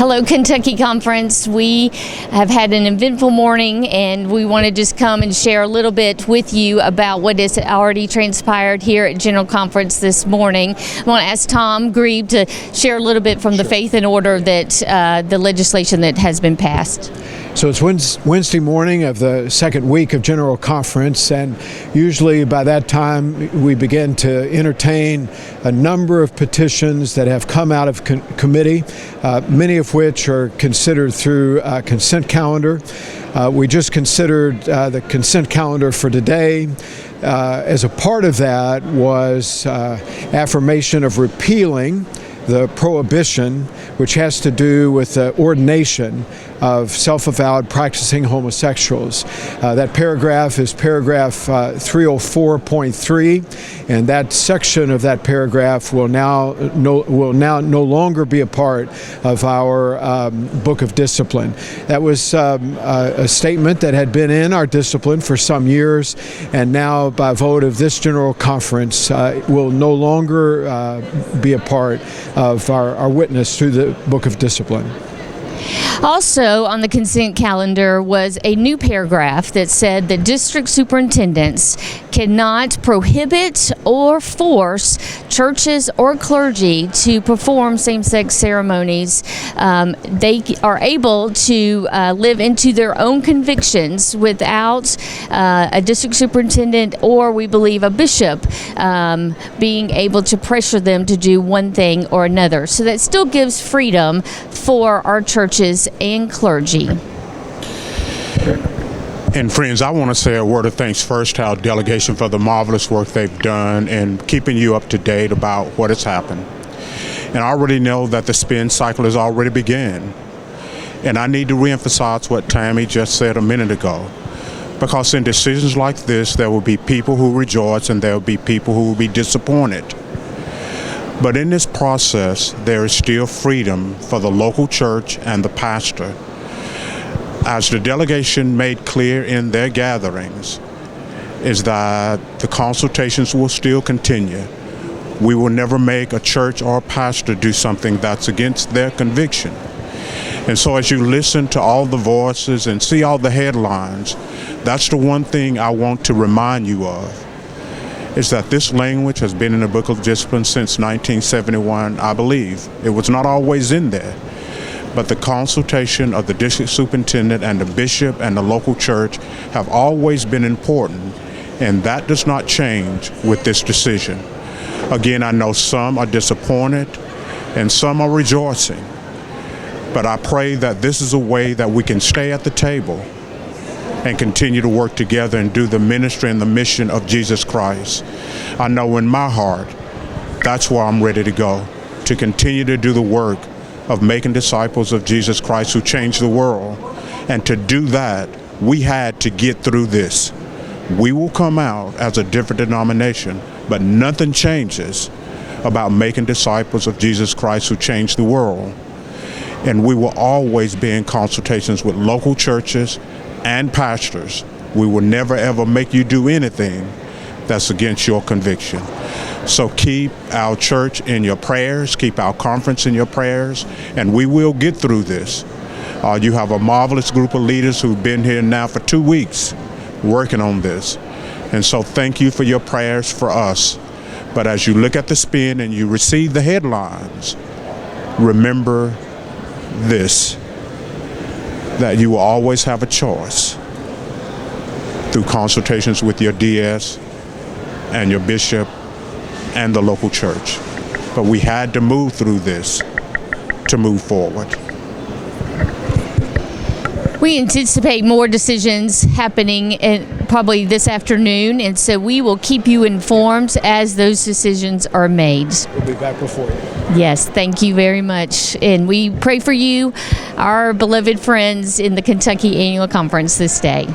Hello, Kentucky Conference. We have had an eventful morning, and we want to just come and share a little bit with you about what has already transpired here at General Conference this morning. I want to ask Tom Grieb to share a little bit from the Faith and Order that the legislation that has been passed. So it's Wednesday morning of the second week of General Conference, and usually by that time we begin to entertain a number of petitions that have come out of committee, many of which are considered through consent calendar. We just considered the consent calendar for today. As a part of that was affirmation of repealing the prohibition, which has to do with the ordination of self-avowed practicing homosexuals. That paragraph is paragraph 304.3, and that section of that paragraph will now no longer be a part of our book of discipline. That was a statement that had been in our discipline for some years, and now by vote of this General Conference will no longer be a part of our witness through the book of discipline. Also on the consent calendar was a new paragraph that said that district superintendents cannot prohibit or force churches or clergy to perform same-sex ceremonies. They are able to live into their own convictions without a district superintendent or, we believe, a bishop being able to pressure them to do one thing or another. So that still gives freedom for our churches and clergy. And friends, I want to say a word of thanks first to our delegation for the marvelous work they've done in keeping you up to date about what has happened. And I already know that the spin cycle has already begun. And I need to reemphasize what Tami just said a minute ago. Because in decisions like this, there will be people who rejoice and there will be people who will be disappointed. But in this process, there is still freedom for the local church and the pastor. As the delegation made clear in their gatherings, is that the consultations will still continue. We will never make a church or a pastor do something that's against their conviction. And so as you listen to all the voices and see all the headlines, that's the one thing I want to remind you of, is that this language has been in the Book of Discipline since 1971, I believe. It was not always in there. But the consultation of the district superintendent and the bishop and the local church have always been important, and that does not change with this decision. Again, I know some are disappointed and some are rejoicing, but I pray that this is a way that we can stay at the table and continue to work together and do the ministry and the mission of Jesus Christ. I know in my heart, that's where I'm ready to go, to continue to do the work of making disciples of Jesus Christ who changed the world. And to do that, we had to get through this. We will come out as a different denomination, but nothing changes about making disciples of Jesus Christ who changed the world. And we will always be in consultations with local churches and pastors. We will never ever make you do anything that's against your conviction. So keep our church in your prayers, keep our conference in your prayers, and we will get through this. You have a marvelous group of leaders who've been here now for 2 weeks working on this. And so thank you for your prayers for us. But as you look at the spin and you receive the headlines, remember this, that you will always have a choice through consultations with your DS and your bishop and the local church. But we had to move through this to move forward. We anticipate more decisions happening probably this afternoon, and so we will keep you informed as those decisions are made. We'll be back before you. Yes, thank you very much. And we pray for you, our beloved friends in the Kentucky Annual Conference this day.